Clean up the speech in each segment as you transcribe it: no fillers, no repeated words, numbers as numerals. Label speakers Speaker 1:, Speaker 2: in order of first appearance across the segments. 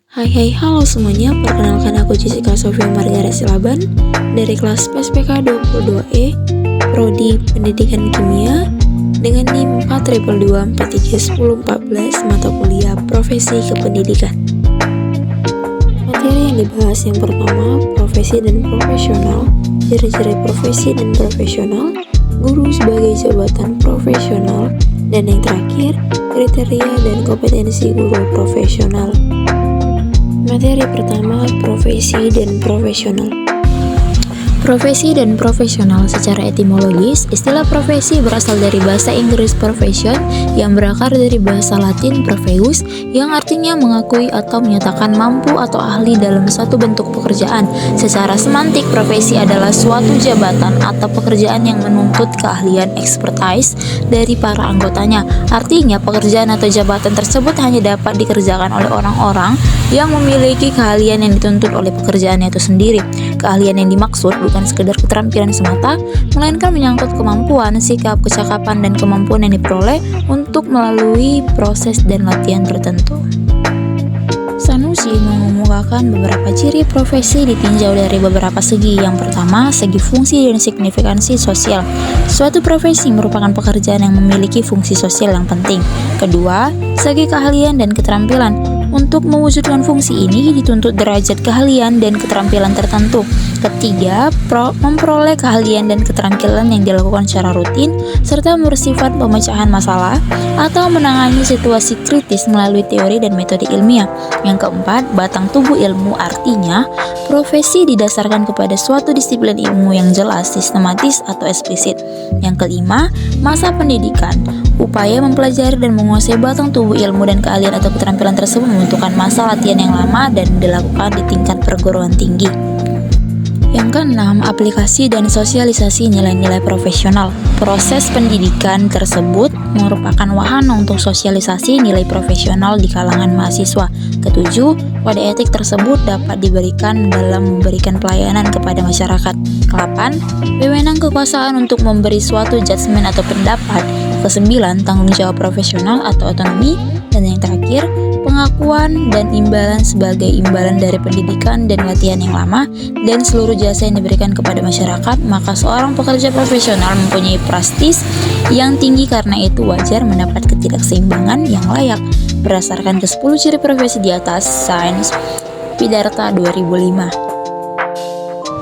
Speaker 1: Halo semuanya, perkenalkan aku Jessica Sofia Margaret Silaban dari kelas PSPK 22E, Prodi Pendidikan Kimia dengan NIM 422431014 mata kuliah Profesi Kependidikan. Materi yang dibahas yang pertama, profesi dan profesional, ciri-ciri profesi dan profesional, guru sebagai jabatan profesional, dan yang terakhir, kriteria dan kompetensi guru profesional. Materi pertama, profesi dan profesional. Profesi dan profesional secara etimologis, istilah profesi berasal dari bahasa Inggris profession yang berakar dari bahasa Latin profeus yang artinya mengakui atau menyatakan mampu atau ahli dalam suatu bentuk pekerjaan. Secara semantik, profesi adalah suatu jabatan atau pekerjaan yang menuntut keahlian expertise dari para anggotanya. Artinya, pekerjaan atau jabatan tersebut hanya dapat dikerjakan oleh orang-orang yang memiliki keahlian yang dituntut oleh pekerjaannya itu sendiri. Keahlian yang dimaksud bukan sekedar keterampilan semata, melainkan menyangkut kemampuan, sikap, kecakapan, dan kemampuan yang diperoleh untuk melalui proses dan latihan tertentu. Sanusi mengemukakan beberapa ciri profesi ditinjau dari beberapa segi. Yang pertama, segi fungsi dan signifikansi sosial. Suatu profesi merupakan pekerjaan yang memiliki fungsi sosial yang penting. Kedua, segi keahlian dan keterampilan. Untuk mewujudkan fungsi ini dituntut derajat keahlian dan keterampilan tertentu. Ketiga, memperoleh keahlian dan keterampilan yang dilakukan secara rutin serta bersifat pemecahan masalah atau menangani situasi kritis melalui teori dan metode ilmiah. Yang keempat, batang tubuh ilmu, artinya profesi didasarkan kepada suatu disiplin ilmu yang jelas, sistematis atau eksplisit. Yang kelima, masa pendidikan. Upaya mempelajari dan menguasai batang tubuh ilmu dan keahlian atau keterampilan tersebut membutuhkan masa latihan yang lama dan dilakukan di tingkat perguruan tinggi. Yang keenam, aplikasi dan sosialisasi nilai-nilai profesional. Proses pendidikan tersebut merupakan wahana untuk sosialisasi nilai profesional di kalangan mahasiswa. Ketujuh, kode etik tersebut dapat diberikan dalam memberikan pelayanan kepada masyarakat. Kelapan, wewenang kekuasaan untuk memberi suatu judgement atau pendapat. Kesembilan, tanggung jawab profesional atau otonomi. Dan yang terakhir, pengakuan dan imbalan sebagai imbalan dari pendidikan dan latihan yang lama dan seluruh jasa yang diberikan kepada masyarakat. Maka seorang pekerja profesional mempunyai prestis yang tinggi, karena itu wajar mendapat ketidakseimbangan yang layak. Berdasarkan ke-10 ciri profesi di atas, Sains Pidarta 2005.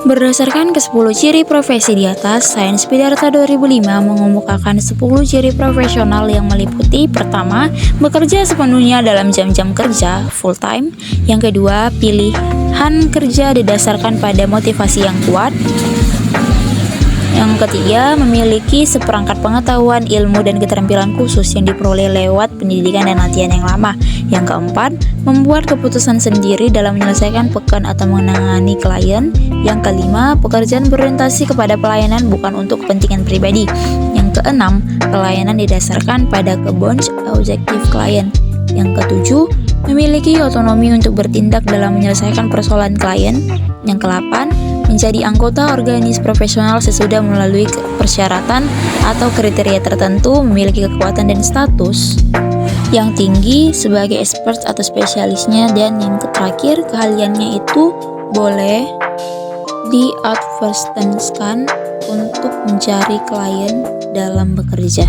Speaker 1: Berdasarkan ke-10 ciri profesi di atas, Sains Pidarta 2005 mengemukakan 10 ciri profesional yang meliputi: pertama, bekerja sepenuhnya dalam jam-jam kerja full time. Yang kedua, pilihan kerja didasarkan pada motivasi yang kuat. Yang ketiga, memiliki seperangkat pengetahuan, ilmu, dan keterampilan khusus yang diperoleh lewat pendidikan dan latihan yang lama. Yang keempat, membuat keputusan sendiri dalam menyelesaikan pekerjaan atau menangani klien. Yang kelima, pekerjaan berorientasi kepada pelayanan bukan untuk kepentingan pribadi. Yang keenam, pelayanan didasarkan pada goals objektif klien. Yang ketujuh, memiliki otonomi untuk bertindak dalam menyelesaikan persoalan klien. Yang ke-8, menjadi anggota organisasi profesional sesudah melalui persyaratan atau kriteria tertentu, memiliki kekuatan dan status yang tinggi sebagai expert atau spesialisnya. Dan yang terakhir, keahliannya itu boleh diadvertiskan untuk mencari klien dalam bekerja.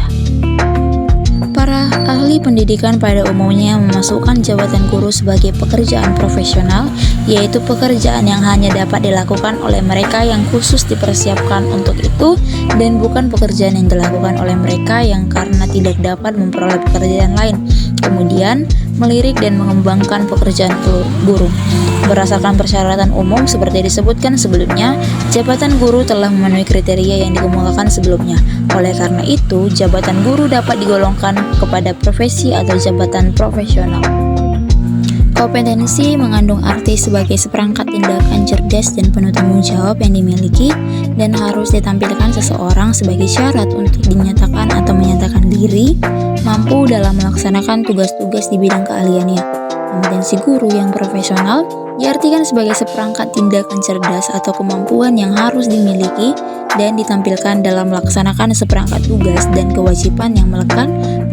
Speaker 1: Para ahli pendidikan pada umumnya memasukkan jabatan guru sebagai pekerjaan profesional, yaitu pekerjaan yang hanya dapat dilakukan oleh mereka yang khusus dipersiapkan untuk itu, dan bukan pekerjaan yang dilakukan oleh mereka yang karena tidak dapat memperoleh pekerjaan lain, kemudian melirik dan mengembangkan pekerjaan guru. Berdasarkan persyaratan umum seperti disebutkan sebelumnya, jabatan guru telah memenuhi kriteria yang dikemukakan sebelumnya. Oleh karena itu, jabatan guru dapat digolongkan kepada profesi atau jabatan profesional. Kompetensi mengandung arti sebagai seperangkat tindakan cerdas dan penuh tanggung jawab yang dimiliki dan harus ditampilkan seseorang sebagai syarat untuk dinyatakan atau menyatakan diri mampu dalam melaksanakan tugas-tugas di bidang keahliannya. Kompetensi guru yang profesional diartikan sebagai seperangkat tindakan cerdas atau kemampuan yang harus dimiliki dan ditampilkan dalam melaksanakan seperangkat tugas dan kewajiban yang melekat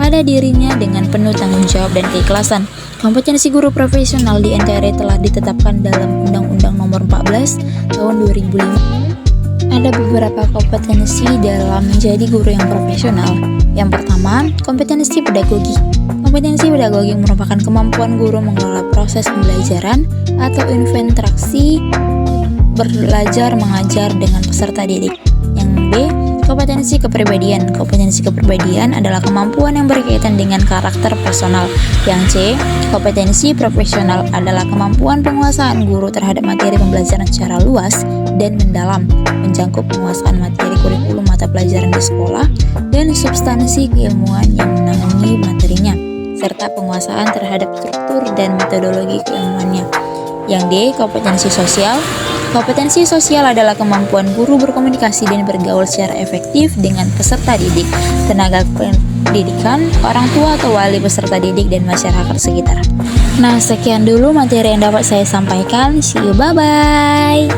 Speaker 2: pada dirinya dengan penuh tanggung jawab dan keikhlasan. Kompetensi guru profesional di NKRI telah ditetapkan dalam Undang-Undang Nomor 14 Tahun 2005. Ada beberapa kompetensi dalam menjadi guru yang profesional. Yang pertama, kompetensi pedagogi. Kompetensi pedagogi merupakan kemampuan guru mengelola proses pembelajaran atau interaksi belajar mengajar dengan peserta didik. Yang B, kompetensi kepribadian. Kompetensi kepribadian adalah kemampuan yang berkaitan dengan karakter personal. Yang C, kompetensi profesional adalah kemampuan penguasaan guru terhadap materi pembelajaran secara luas dan mendalam, mencakup penguasaan materi kurikulum mata pelajaran di sekolah dan substansi keilmuan yang menangani materinya, serta penguasaan terhadap struktur dan metodologi keilmuannya. Yang D, kompetensi sosial. Kompetensi sosial adalah kemampuan guru berkomunikasi dan bergaul secara efektif dengan peserta didik, tenaga pendidikan, orang tua atau wali peserta didik, dan masyarakat sekitar. Nah, sekian dulu materi yang dapat saya sampaikan. See you, bye-bye!